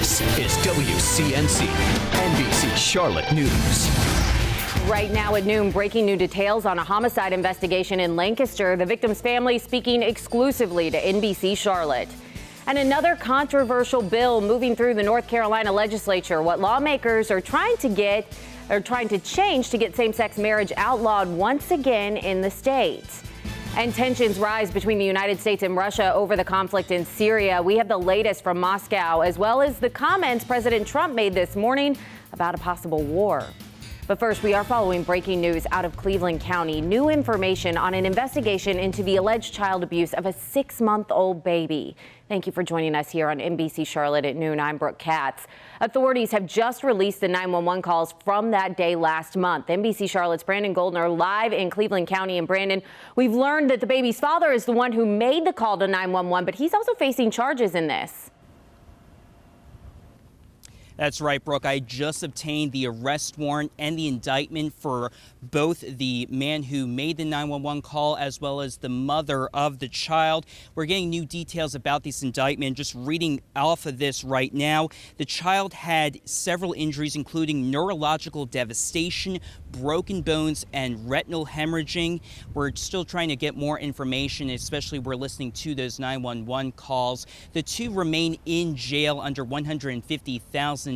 This is WCNC, NBC Charlotte News. Right now at noon, breaking new details on a homicide investigation in Lancaster. The victim's family speaking exclusively to NBC Charlotte. And another controversial bill moving through the North Carolina legislature. What lawmakers are trying to change to get same-sex marriage outlawed once again in the state. And tensions rise between the United States and Russia over the conflict in Syria. We have the latest from Moscow, as well as the comments President Trump made this morning about a possible war. But first, we are following breaking news out of Cleveland County. New information on an investigation into the alleged child abuse of a 6-month-old baby. Thank you for joining us here on NBC Charlotte at noon. I'm Brooke Katz. Authorities have just released the 911 calls from that day last month. NBC Charlotte's Brandon Goldner live in Cleveland County. And Brandon, we've learned that the baby's father is the one who made the call to 911, but he's also facing charges in this. That's right, Brooke. I just obtained the arrest warrant and the indictment for both the man who made the 911 call as well as the mother of the child. We're getting new details about this indictment. Just reading off of this right now, the child had several injuries, including neurological devastation, broken bones, and retinal hemorrhaging. We're still trying to get more information, especially we're listening to those 911 calls. The two remain in jail under $150,000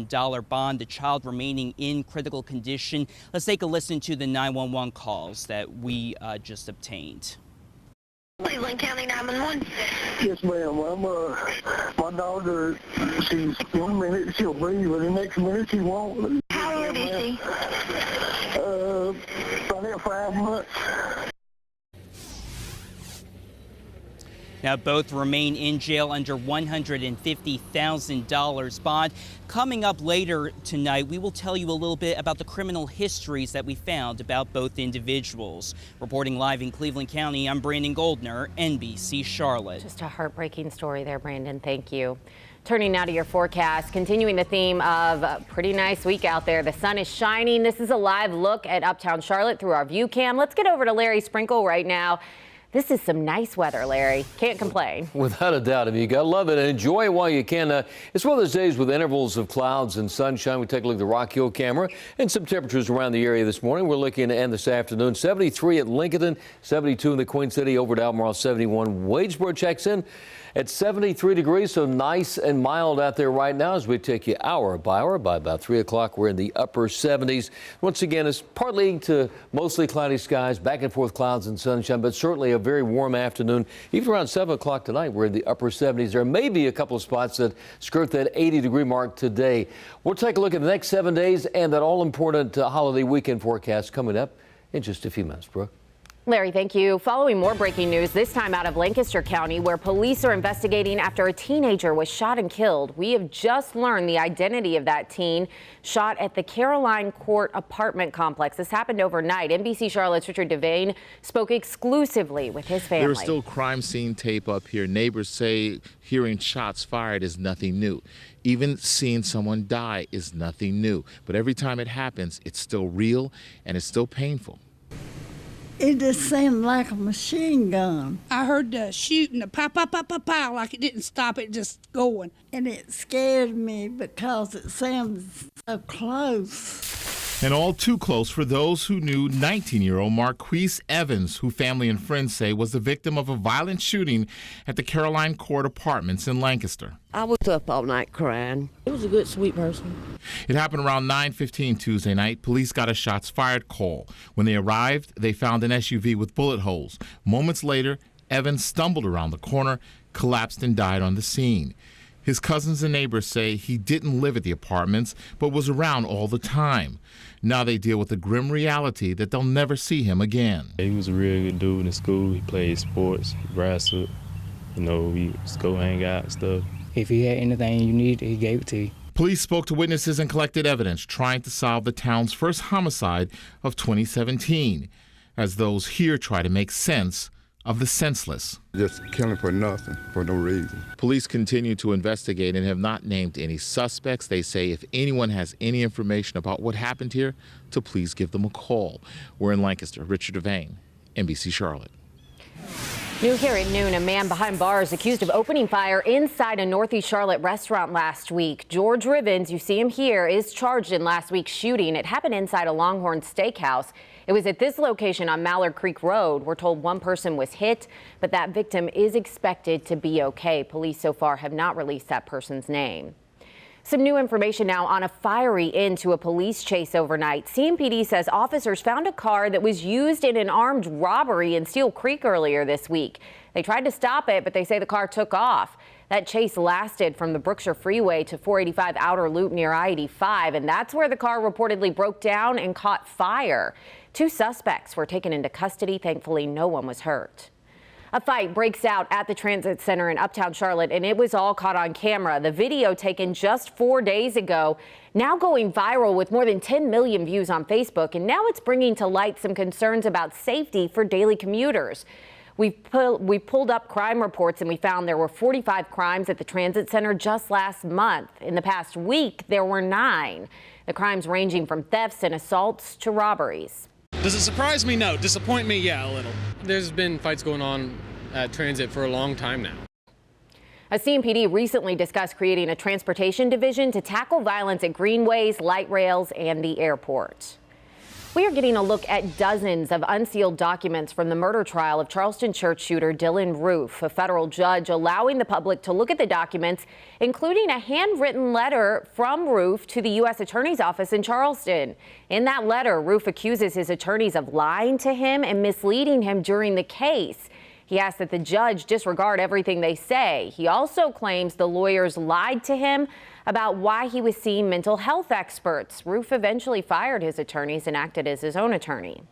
bond, the child remaining in critical condition. Let's take a listen to the 911 calls that we just obtained. Cleveland County 911. Yes, ma'am. My daughter, she's 1 minute she'll breathe, but the next minute she won't. How old is she? About 5 months. Now, both remain in jail under $150,000 bond. Coming up later tonight, we will tell you a little bit about the criminal histories that we found about both individuals. Reporting live in Cleveland County, I'm Brandon Goldner, NBC Charlotte. Just a heartbreaking story there, Brandon. Thank you. Turning now to your forecast, continuing the theme of a pretty nice week out there. The sun is shining. This is a live look at Uptown Charlotte through our view cam. Let's get over to Larry Sprinkle right now. This is some nice weather, Larry. Can't complain. Without a doubt. I mean, you got to love it and enjoy it while you can. It's one of those days with intervals of clouds and sunshine. We take a look at the Rock Hill camera and some temperatures around the area this morning. We're looking and this afternoon, 73 at Lincoln, 72 in the Queen City, over to Albemarle, 71. Wadesboro checks in at 73 degrees, so nice and mild out there right now as we take you hour by hour. By about 3 o'clock, we're in the upper 70s. Once again, it's partly to mostly cloudy skies, back and forth clouds and sunshine, but certainly a very warm afternoon. Even around 7 o'clock tonight, we're in the upper 70s. There may be a couple of spots that skirt that 80-degree mark today. We'll take a look at the next 7 days and that all-important holiday weekend forecast coming up in just a few minutes, Brooke. Larry, thank you. Following more breaking news, this time out of Lancaster County, where police are investigating after a teenager was shot and killed. We have just learned the identity of that teen shot at the Caroline Court apartment complex. This happened overnight. NBC Charlotte's Richard Devane spoke exclusively with his family. There's still crime scene tape up here. Neighbors say hearing shots fired is nothing new. Even seeing someone die is nothing new. But every time it happens, it's still real and it's still painful. It just sounded like a machine gun. I heard the shooting, the pow, pow, pow, pow, pow, like it didn't stop, it just going. And it scared me because it sounded so close. And all too close for those who knew 19-year-old Marquise Evans, who family and friends say was the victim of a violent shooting at the Caroline Court Apartments in Lancaster. I was up all night crying. He was a good, sweet person. It happened around 9:15 Tuesday night. Police got a shots fired call. When they arrived, they found an SUV with bullet holes. Moments later, Evans stumbled around the corner, collapsed, and died on the scene. His cousins and neighbors say he didn't live at the apartments, but was around all the time. Now they deal with the grim reality that they'll never see him again. He was a real good dude in school. He played sports, he wrestled. You know, we just go hang out and stuff. If he had anything you needed, he gave it to you. Police spoke to witnesses and collected evidence, trying to solve the town's first homicide of 2017, as those here try to make sense of the senseless. Just killing for nothing, for no reason. Police continue to investigate and have not named any suspects. They say if anyone has any information about what happened here, to please give them a call. We're in Lancaster. Richard Devane, NBC Charlotte. New here at noon, a man behind bars accused of opening fire inside a Northeast Charlotte restaurant last week. George Rivens, you see him here, is charged in last week's shooting. It happened inside a Longhorn Steakhouse. It was at this location on Mallard Creek Road. We're told one person was hit, but that victim is expected to be okay. Police so far have not released that person's name. Some new information now on a fiery end to a police chase overnight. CMPD says officers found a car that was used in an armed robbery in Steel Creek earlier this week. They tried to stop it, but they say the car took off. That chase lasted from the Brookshire Freeway to 485 Outer Loop near I-85, and that's where the car reportedly broke down and caught fire. 2 suspects were taken into custody. Thankfully, no one was hurt. A fight breaks out at the transit center in Uptown Charlotte, and it was all caught on camera. The video taken just 4 days ago, now going viral with more than 10 million views on Facebook, and now it's bringing to light some concerns about safety for daily commuters. We pulled up crime reports, and we found there were 45 crimes at the transit center just last month. In the past week, there were 9. The crimes ranging from thefts and assaults to robberies. Does it surprise me? No. Disappoint me? Yeah, a little. There's been fights going on at transit for a long time now. A CMPD recently discussed creating a transportation division to tackle violence at greenways, light rails, and the airport. We are getting a look at dozens of unsealed documents from the murder trial of Charleston church shooter Dylan Roof. A federal judge allowing the public to look at the documents, including a handwritten letter from Roof to the U.S. Attorney's Office in Charleston. In that letter, Roof accuses his attorneys of lying to him and misleading him during the case. He asks that the judge disregard everything they say. He also claims the lawyers lied to him about why he was seeing mental health experts. Roof eventually fired his attorneys and acted as his own attorney.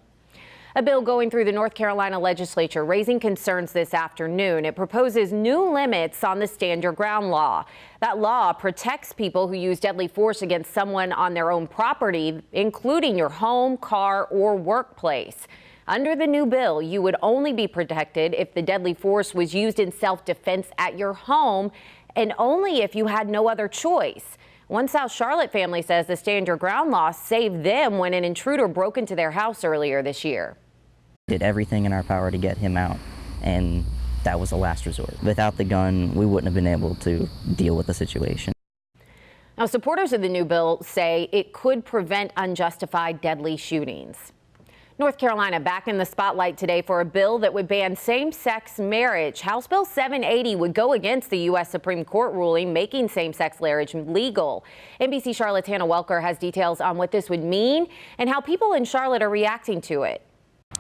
A bill going through the North Carolina legislature raising concerns this afternoon. It proposes new limits on the Stand Your Ground law. That law protects people who use deadly force against someone on their own property, including your home, car, or workplace. Under the new bill, you would only be protected if the deadly force was used in self-defense at your home, and only if you had no other choice. One South Charlotte family says the Stand Your Ground law saved them when an intruder broke into their house earlier this year. Did everything in our power to get him out, and that was the last resort. Without the gun, we wouldn't have been able to deal with the situation. Now, supporters of the new bill say it could prevent unjustified deadly shootings. North Carolina back in the spotlight today for a bill that would ban same-sex marriage. House Bill 780 would go against the U.S. Supreme Court ruling making same-sex marriage legal. NBC Charlotte's Hannah Welker has details on what this would mean and how people in Charlotte are reacting to it.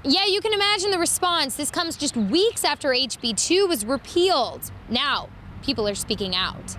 Yeah, you can imagine the response. This comes just weeks after HB 2 was repealed. Now, people are speaking out.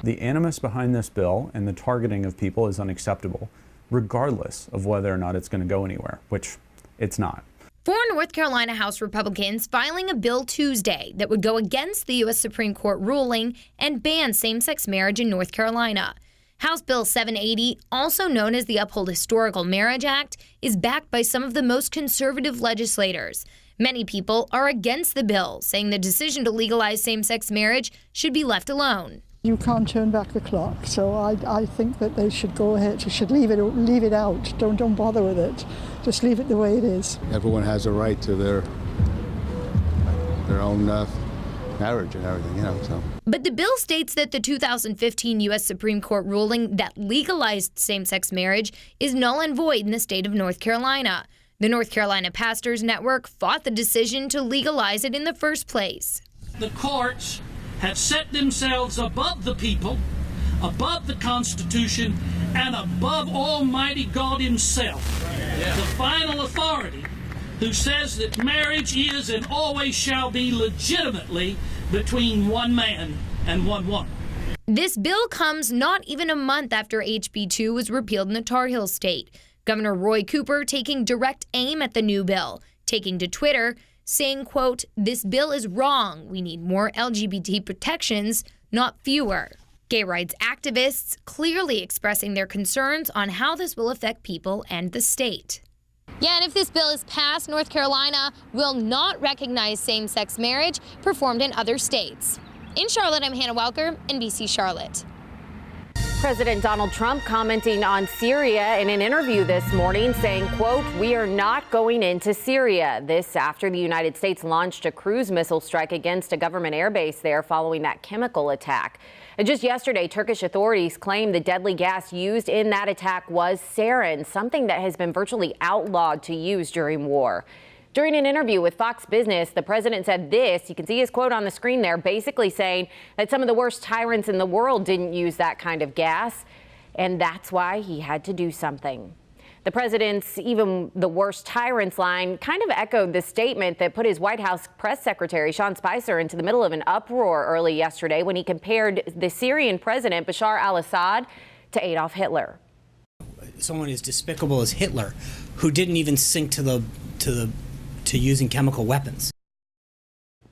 The animus behind this bill and the targeting of people is unacceptable, regardless of whether or not it's going to go anywhere, which it's not. 4 North Carolina House Republicans filing a bill Tuesday that would go against the U.S. Supreme Court ruling and ban same-sex marriage in North Carolina. House Bill 780, also known as the Uphold Historical Marriage Act, is backed by some of the most conservative legislators. Many people are against the bill, saying the decision to legalize same-sex marriage should be left alone. You can't turn back the clock, so I think that they should go ahead. They should leave it out. Don't bother with it. Just leave it the way it is. Everyone has a right to their own marriage and everything, you know. So. But the bill states that the 2015 U.S. Supreme Court ruling that legalized same-sex marriage is null and void in the state of North Carolina. The North Carolina Pastors Network fought the decision to legalize it in the first place. The courts have set themselves above the people, above the Constitution, and above Almighty God Himself, the final authority, who says that marriage is and always shall be legitimately between one man and one woman. This bill comes not even a month after HB 2 was repealed in the Tar Heel state. Governor Roy Cooper taking direct aim at the new bill, taking to Twitter, saying, quote, "This bill is wrong. We need more LGBT protections, not fewer." Gay rights activists clearly expressing their concerns on how this will affect people and the state. Yeah, and if this bill is passed, North Carolina will not recognize same-sex marriage performed in other states. In Charlotte, I'm Hannah Welker, NBC Charlotte. President Donald Trump commenting on Syria in an interview this morning saying, quote, "We are not going into Syria." This after the United States launched a cruise missile strike against a government airbase there following that chemical attack. And just yesterday, Turkish authorities claimed the deadly gas used in that attack was sarin, something that has been virtually outlawed to use during war. During an interview with Fox Business, the president said this. You can see his quote on the screen there, basically saying that some of the worst tyrants in the world didn't use that kind of gas, and that's why he had to do something. The president's "even the worst tyrants" line kind of echoed the statement that put his White House press secretary, Sean Spicer, into the middle of an uproar early yesterday when he compared the Syrian president, Bashar al-Assad, to Adolf Hitler. Someone as despicable as Hitler, who didn't even sink to using chemical weapons.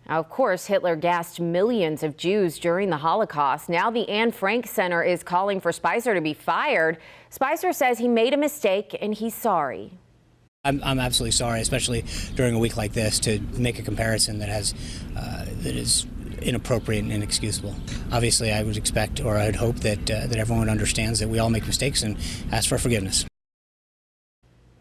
Of course, Hitler gassed millions of Jews during the Holocaust. Now the Anne Frank Center is calling for Spicer to be fired. Spicer says he made a mistake and he's sorry. I'm absolutely sorry, especially during a week like this, to make a comparison that is inappropriate and inexcusable. Obviously, I would expect, or I'd hope that everyone understands that we all make mistakes and ask for forgiveness.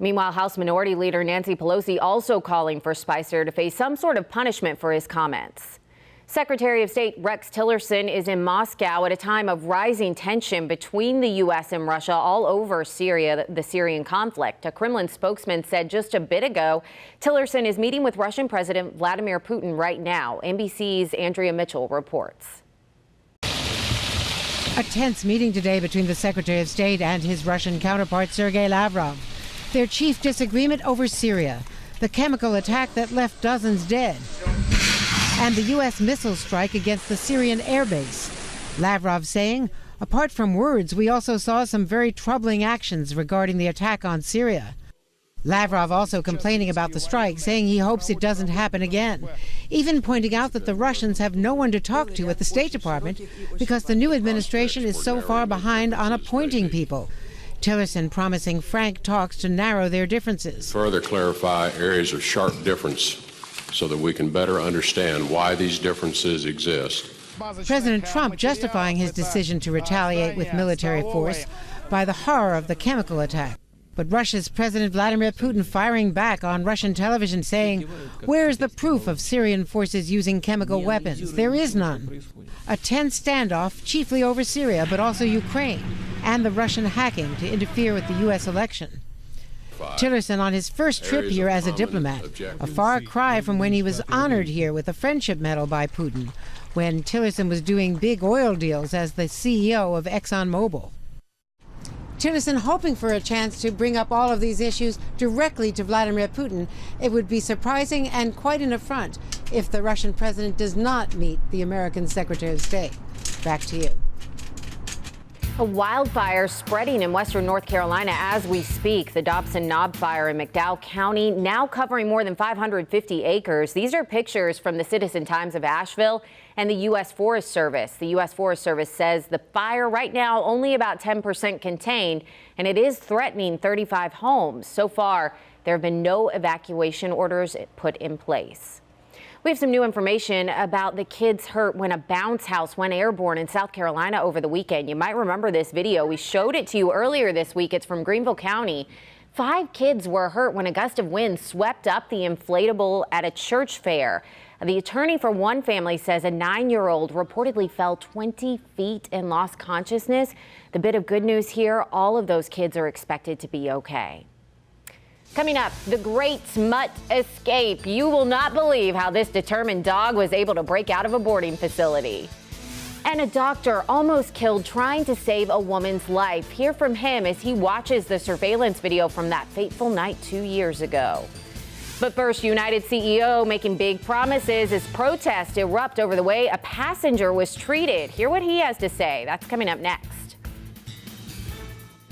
Meanwhile, House Minority Leader Nancy Pelosi also calling for Spicer to face some sort of punishment for his comments. Secretary of State Rex Tillerson is in Moscow at a time of rising tension between the U.S. and Russia all over Syria, the Syrian conflict. A Kremlin spokesman said just a bit ago, Tillerson is meeting with Russian President Vladimir Putin right now. NBC's Andrea Mitchell reports. A tense meeting today between the Secretary of State and his Russian counterpart, Sergei Lavrov. Their chief disagreement over Syria, the chemical attack that left dozens dead, and the U.S. missile strike against the Syrian airbase. Lavrov saying, apart from words, we also saw some very troubling actions regarding the attack on Syria. Lavrov also complaining about the strike, saying he hopes it doesn't happen again, even pointing out that the Russians have no one to talk to at the State Department because the new administration is so far behind on appointing people. Tillerson promising frank talks to narrow their differences. Further clarify areas of sharp difference so that we can better understand why these differences exist. President Trump justifying his decision to retaliate with military force by the horror of the chemical attack. But Russia's President Vladimir Putin firing back on Russian television saying, where's the proof of Syrian forces using chemical weapons? There is none. A tense standoff chiefly over Syria, but also Ukraine, and the Russian hacking to interfere with the U.S. election. Tillerson on his first trip here as a diplomat, a far cry from when he was honored here with a friendship medal by Putin, when Tillerson was doing big oil deals as the CEO of ExxonMobil. Tillerson hoping for a chance to bring up all of these issues directly to Vladimir Putin. It would be surprising and quite an affront if the Russian president does not meet the American Secretary of State. Back to you. A wildfire spreading in western North Carolina as we speak. The Dobson Knob fire in McDowell County now covering more than 550 acres. These are pictures from the Citizen Times of Asheville and the U.S. Forest Service. The U.S. Forest Service says the fire right now only about 10% contained, and it is threatening 35 homes. So far, there have been no evacuation orders put in place. We have some new information about the kids hurt when a bounce house went airborne in South Carolina over the weekend. You might remember this video. We showed it to you earlier this week. It's from Greenville County. 5 kids were hurt when a gust of wind swept up the inflatable at a church fair. The attorney for one family says a 9-year-old reportedly fell 20 feet and lost consciousness. The bit of good news here, all of those kids are expected to be okay. Coming up, the great Mutt escape. You will not believe how this determined dog was able to break out of a boarding facility. And a doctor almost killed trying to save a woman's life. Hear from him as he watches the surveillance video from that fateful night 2 years ago. But first, United CEO making big promises as protests erupt over the way a passenger was treated. Hear what he has to say. That's coming up next.